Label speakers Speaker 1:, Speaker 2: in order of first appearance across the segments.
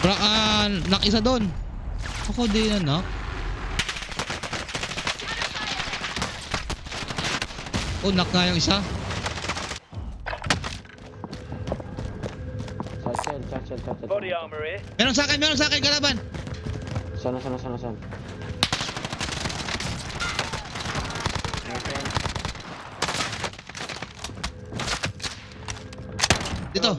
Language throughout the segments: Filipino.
Speaker 1: Knock isa doon. Ako din na knock. Oh, knock nga yung isa.
Speaker 2: Satchel.
Speaker 3: Body armor here.
Speaker 1: Meron sa akin kalaban.
Speaker 2: Sana.
Speaker 1: Dito.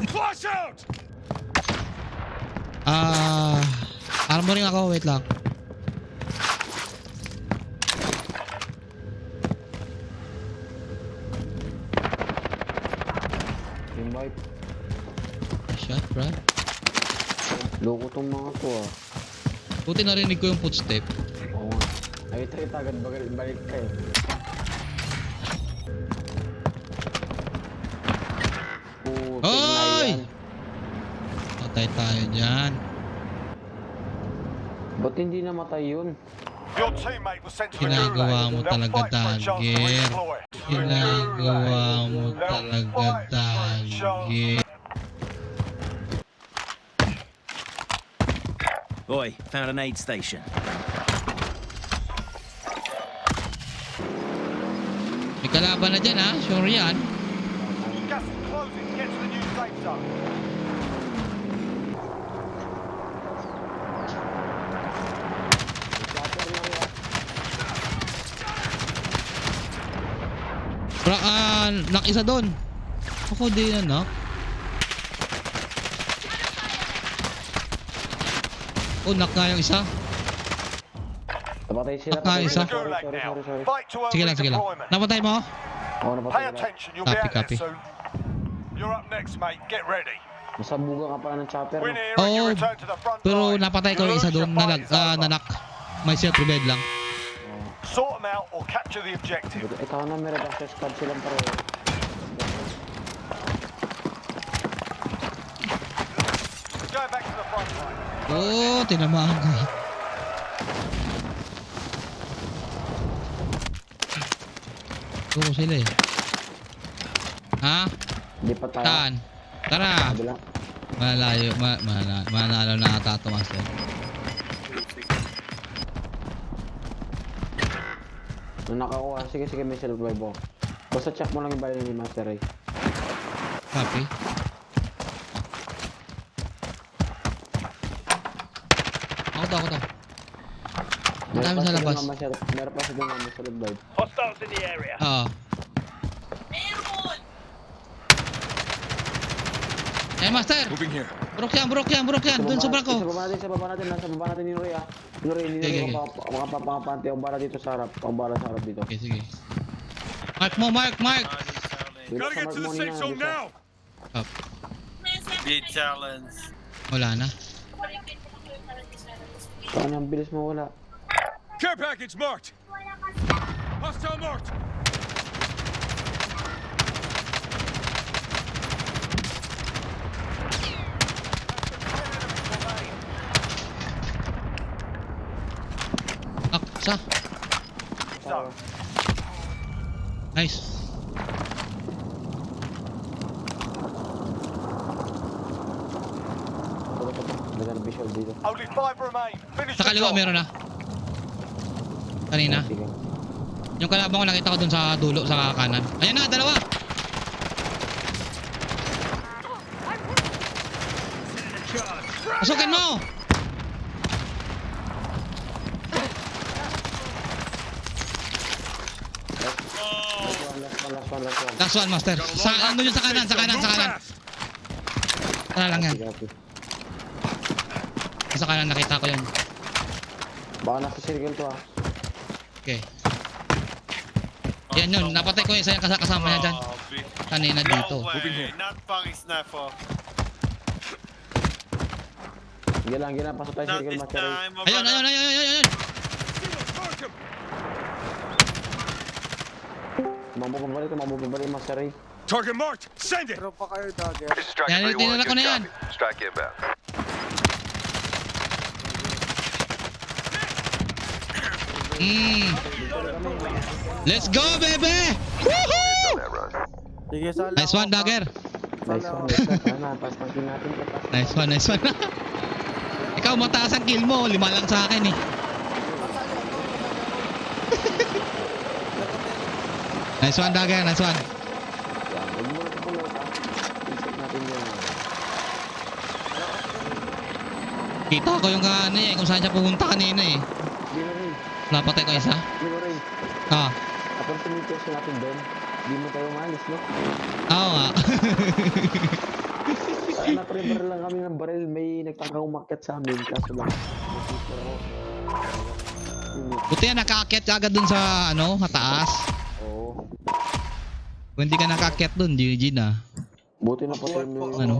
Speaker 3: Flash out!
Speaker 1: Armoring ako, wait lang.
Speaker 2: Team wipe.
Speaker 1: Shot, bro.
Speaker 2: Loko tong mga to ah.
Speaker 1: Buti narinig ko yung footstep.
Speaker 2: Oo nga. Ay, tayo agad balik kayo.
Speaker 1: Oy! Patay tayo dyan.
Speaker 2: Ba't hindi namatay yun?
Speaker 3: Your teammate was sent to the
Speaker 1: Ginagawa mo
Speaker 3: gulag. They'll
Speaker 1: talaga,
Speaker 3: fight for a chance to
Speaker 1: Dagger.
Speaker 3: redeploy.
Speaker 1: Ginagawa mo talaga, Dagger.
Speaker 4: Boy, found an aid station.
Speaker 1: May kalaban na dyan ha, sure yan.
Speaker 3: Gas is closing. Get to the new safe zone.
Speaker 1: Knock isa doon. Ako din na knock. Oh, knock nga yung isa.
Speaker 2: Napatay sila.
Speaker 1: Napatay isa.
Speaker 2: Sorry.
Speaker 3: Fight to earn
Speaker 1: Sige lang.
Speaker 3: redeployment.
Speaker 1: Napatay mo?
Speaker 2: Oo,
Speaker 3: Pay
Speaker 2: napatay sila.
Speaker 3: attention. You'll be out
Speaker 1: Copy.
Speaker 3: there soon. You're up next, mate. Get ready.
Speaker 2: Masabugan ka pa ng chopper.
Speaker 3: Win
Speaker 2: No?
Speaker 3: here and you
Speaker 1: Oo,
Speaker 3: return to the front
Speaker 1: pero
Speaker 3: line.
Speaker 1: napatay ko
Speaker 3: You
Speaker 1: yung isa
Speaker 3: lose,
Speaker 1: doon.
Speaker 3: your fight is over.
Speaker 1: Nanak. May self-revive lang.
Speaker 3: Sort them out or capture the objective.
Speaker 2: Ikaw na meron access card silang pareho.
Speaker 3: Go back to the front line.
Speaker 1: Oh, tinamaan ko. Oo sila eh. Ha?
Speaker 2: Hindi pa tayo.
Speaker 1: Saan? Tara!
Speaker 2: Kabila.
Speaker 1: Malayo, manalo na ata ito, Master.
Speaker 2: Nung nakakuha, sige, may self-revive ako. Basta check mo lang yung bayan ni Master Ray.
Speaker 1: Copy. Ako to. Ang dami sa labas.
Speaker 2: Meron pa sila naman sa revive.
Speaker 3: Hostiles in the area.
Speaker 1: Oo. Eh, Master!
Speaker 5: Moving here.
Speaker 1: Burok yan. Doon sa barko.
Speaker 2: Sa baba natin. Nasa baba natin ni Noy ah. Noy,
Speaker 1: Okay.
Speaker 2: mga panty. Ang bara dito sa harap. Dito.
Speaker 1: Okay, sige. Mark mo.
Speaker 2: Dito
Speaker 5: Gotta
Speaker 2: sa
Speaker 5: get
Speaker 2: mark
Speaker 5: to the
Speaker 2: mo
Speaker 5: safe
Speaker 2: nila,
Speaker 5: zone
Speaker 2: dito.
Speaker 5: now.
Speaker 1: Up.
Speaker 6: Big challenge.
Speaker 1: Wala na.
Speaker 2: Saan ang bilis mo wala?
Speaker 5: Care package marked. Hostile marked.
Speaker 1: Isa.
Speaker 3: Zone.
Speaker 1: Nice.
Speaker 2: Ganda na visual dito.
Speaker 3: Only 5 remain. Finish
Speaker 1: Sa
Speaker 3: the
Speaker 1: kaliwa
Speaker 3: job.
Speaker 1: meron na. Kanina.
Speaker 2: Sige.
Speaker 1: Yung kalaban ko nakita ko dun sa dulo, sa kanan. Ayan na, dalawa! Pasukin mo!
Speaker 2: Last one.
Speaker 1: Last one, Master. Ano yun sa kanan. Tara lang yan.
Speaker 2: Sige.
Speaker 1: Sa kanan, nakita ko yun.
Speaker 2: Baka nasa circle to ah.
Speaker 1: Okay. Yan yun, napatay ko yung isa yung kasama niya dyan. Kanina dito.
Speaker 6: No way. Not fucking sniper.
Speaker 2: Gilang, pasok tayo
Speaker 6: Not
Speaker 2: circle
Speaker 6: this
Speaker 2: Master Ray.
Speaker 6: time. my
Speaker 1: Ayun.
Speaker 5: Mark him.
Speaker 2: Mabubalik Master Ray.
Speaker 5: Target marked. Send it.
Speaker 7: Pero pa kayo, Dagger.
Speaker 8: This is Striker
Speaker 1: Yan,
Speaker 8: 3-1.
Speaker 1: tinala ko na yan.
Speaker 8: Strike inbound.
Speaker 1: Let's go, baby! Woohoo!
Speaker 7: Sige, sala
Speaker 1: Nice one, Dagger.
Speaker 2: Nice one, nice one. Tara na, pass natin natin to. Pass.
Speaker 1: Nice one, nice one. Ikaw, mataas ang kill mo. 5 lang sa akin eh. Nice one, Dagger. Nice one.
Speaker 2: Yan, huwag mo na kapulot ha. Reset natin yan.
Speaker 1: Kita ko yung ano eh, kung saan siya pumunta kanina eh.
Speaker 2: Hindi na rin.
Speaker 1: Napatay ko isa.
Speaker 2: Hindi na rin.
Speaker 1: Ah,
Speaker 2: Opportunity kasi natin doon. Hindi mo tayo malis, no?
Speaker 1: oo nga.
Speaker 2: Naprebar lang kami ng baril. May nagtakang umakyat sa amin. Kaso lang. Nasisira ko.
Speaker 1: Buti yan, nakaakyat ka agad dun sa ano, mataas.
Speaker 2: Oo.
Speaker 1: Kung hindi ka nakaakyat dun, GG na.
Speaker 2: Buti na patay mo yung
Speaker 1: Ano?